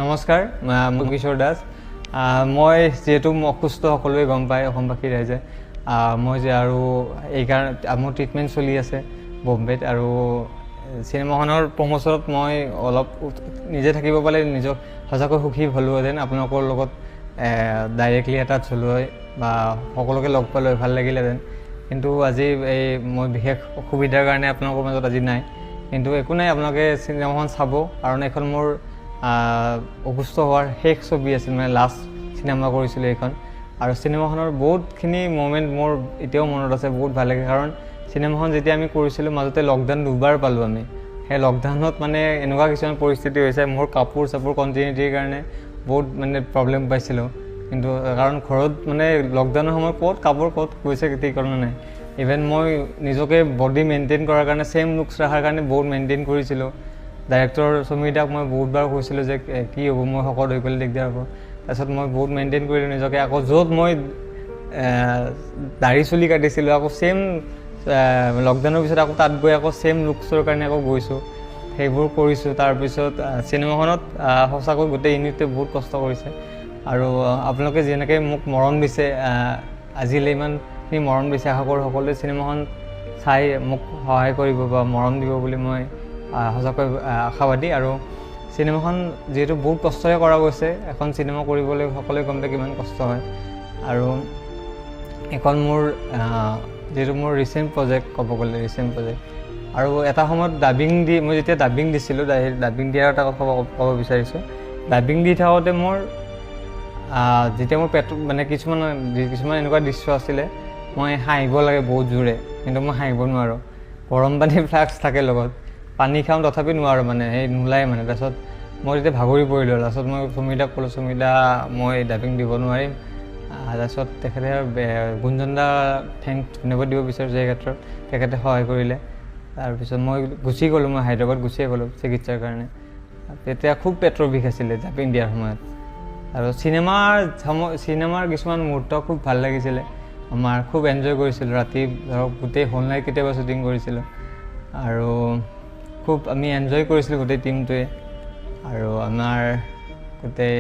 নমস্কাৰ, মই কিশোৰ দাস। মই যিহেতু অসুস্থ সকলোৱে গম পায় অসমবাসী ৰাইজে, মই যে আৰু এইকাৰণে মোৰ ট্ৰিটমেণ্ট চলি আছে বম্বেত, আৰু চিনেমাখনৰ প্ৰমোচনত মই অলপ নিজে থাকিব পালে নিজক সঁচাকৈ সুখী হ'লোহেঁতেন। আপোনালোকৰ লগত ডাইৰেক্টলি এটাচ হ'লো হয় বা সকলোকে লগ পালোঁ ভাল লাগিলেহেঁতেন, কিন্তু আজি এই মই বিশেষ অসুবিধাৰ কাৰণে আপোনালোকৰ মাজত আজি নাই। কিন্তু একো নাই, আপোনালোকে চিনেমাখন চাব, কাৰণ এইখন মোৰ অসুস্থ হোৱাৰ শেষ ছবি আছিল, মানে লাষ্ট চিনেমা কৰিছিলোঁ এইখন। আৰু চিনেমাখনৰ বহুতখিনি ম'মেণ্ট মোৰ এতিয়াও মনত আছে, বহুত ভাল লাগে। কাৰণ চিনেমাখন যেতিয়া আমি কৰিছিলোঁ মাজতে লকডাউন দুবাৰ পালোঁ আমি। সেই লকডাউনত মানে এনেকুৱা কিছুমান পৰিস্থিতি হৈছে, মোৰ কাপোৰ চাপোৰ কণ্টিনিউটিৰ কাৰণে বহুত মানে প্ৰব্লেম পাইছিলোঁ। কিন্তু কাৰণ ঘৰত মানে লকডাউনৰ সময়ত ক'ত গৈছে ঠিকনা নাই। ইভেন মই নিজকে বডি মেইনটেইন কৰাৰ কাৰণে ছেইম লুকছ ৰখাৰ কাৰণে বহুত মেইনটেইন কৰিছিলোঁ। ডাইৰেক্টৰ সমীৰদাক মই বহুতবাৰ কৈছিলোঁ যে কি হ'ব, মই শকত হৈ গ'লে দিগদাৰ হ'ব। তাৰপিছত মই বহুত মেইনটেইন কৰিলোঁ নিজকে। আকৌ য'ত মই দাঢ়ি চুলি কাটিছিলোঁ, আকৌ ছেইম লকডাউনৰ পিছত আকৌ তাত গৈ আকৌ ছেইম লুকছৰ কাৰণে আকৌ গৈছোঁ, সেইবোৰ কৰিছোঁ। তাৰপিছত চিনেমাখনত সঁচাকৈ গোটেই ইউনিটে বহুত কষ্ট কৰিছে, আৰু আপোনালোকে যেনেকৈ মোক মৰম দিছে, আজিলৈ ইমানখিনি মৰম দিছে, আশা কৰোঁ সকলোৱে চিনেমাখন চাই মোক সহায় কৰিব বা মৰম দিব বুলি মই সঁচাকৈ আশাবাদী। আৰু চিনেমাখন যিহেতু বহুত কষ্টৰে কৰা গৈছে, এখন চিনেমা কৰিবলৈ সকলোৱে গম পায় কিমান কষ্ট হয়। আৰু এখন মোৰ যিহেতু মোৰ ৰিচেণ্ট প্ৰজেক্ট, ক'ব গ'লে ৰিচেণ্ট প্ৰজেক্ট। আৰু এটা সময়ত মই যেতিয়া ডাবিং দিছিলোঁ, ডাবিং দিয়াৰ এটা কথা ক'ব বিচাৰিছোঁ। ডাবিং দি থাকোঁতে মোৰ যেতিয়া মোৰ মানে কিছুমান এনেকুৱা দৃশ্য আছিলে, মই হাঁহিব লাগে বহুত জোৰে, কিন্তু মই হাঁহিব নোৱাৰোঁ। গৰম পানী ফ্লাক্স থাকে লগত, পানী খাওঁ তথাপি নোৱাৰোঁ, মানে সেই নোলায় মানে। তাৰপিছত মই তেতিয়া ভাগৰি পৰিলোঁ। তাৰপিছত মই সমীৰদাক ক'লোঁ, সমীৰদা মই ডাবিং দিব নোৱাৰিম। তাৰপিছত তেখেতে গুঞ্জন দা ধন্যবাদ দিব বিচাৰিছোঁ এই ক্ষেত্ৰত, তেখেতে সহায় কৰিলে। তাৰপিছত মই গুচি গ'লোঁ, মই হায়দৰাবাদ গুচিয়ে গ'লোঁ চিকিৎসাৰ কাৰণে। তেতিয়া খুব পেটৰ বিষ আছিলে ডাবিং দিয়াৰ সময়ত। আৰু চিনেমাৰ কিছুমান মুহূৰ্ত খুব ভাল লাগিছিলে আমাৰ, খুব এনজয় কৰিছিলোঁ। ৰাতি ধৰক গোটেই হোল নাইট কেতিয়াবা শ্বুটিং কৰিছিলোঁ, আৰু খুব আমি এনজয় কৰিছিলোঁ গোটেই টিমটোৱে। আৰু আমাৰ গোটেই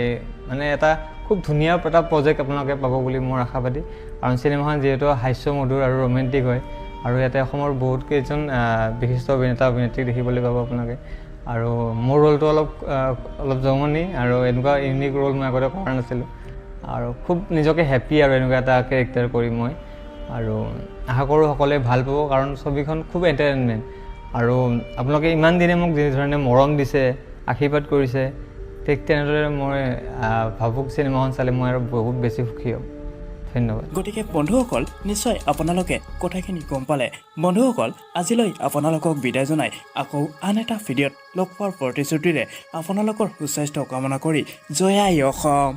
মানে এটা খুব ধুনীয়া এটা প্ৰজেক্ট আপোনালোকে পাব বুলি মোৰ আশাবাদী। কাৰণ চিনেমাখন যিহেতু হাস্যমধুৰ আৰু ৰোমেণ্টিক হয়, আৰু ইয়াতে অসমৰ বহুত কেইজন বিশিষ্ট অভিনেতা অভিনেত্ৰীক দেখিবলৈ পাব আপোনালোকে। আৰু মোৰ ৰোলটো অলপ জমনি, আৰু এনেকুৱা ইউনিক ৰোল মই আগতে কৰা নাছিলোঁ, আৰু খুব নিজকে হেপ্পী আৰু এনেকুৱা এটা কেৰেক্টাৰ কৰি মই। আৰু আশা কৰোঁ সকলোৱে ভাল পাব, কাৰণ ছবিখন খুব এণ্টাৰটেইনমেণ্ট। আৰু আপোনালোকে ইমান দিনে মোক যিধৰণে মৰম দিছে, আশীৰ্বাদ কৰিছে, ঠিক তেনেদৰে মই ভাবোঁ চিনেমাখন চালে মই আৰু বহুত বেছি সুখী হ'ম। ধন্যবাদ। গতিকে বন্ধুসকল, নিশ্চয় আপোনালোকে কথাখিনি গম পালে। বন্ধুসকল, আজিলৈ আপোনালোকক বিদায় জনাই আকৌ আন এটা ভিডিঅ'ত লগ পোৱাৰ প্ৰতিশ্ৰুতিৰে আপোনালোকৰ সুস্বাস্থ্য কামনা কৰি জয় আই অসম।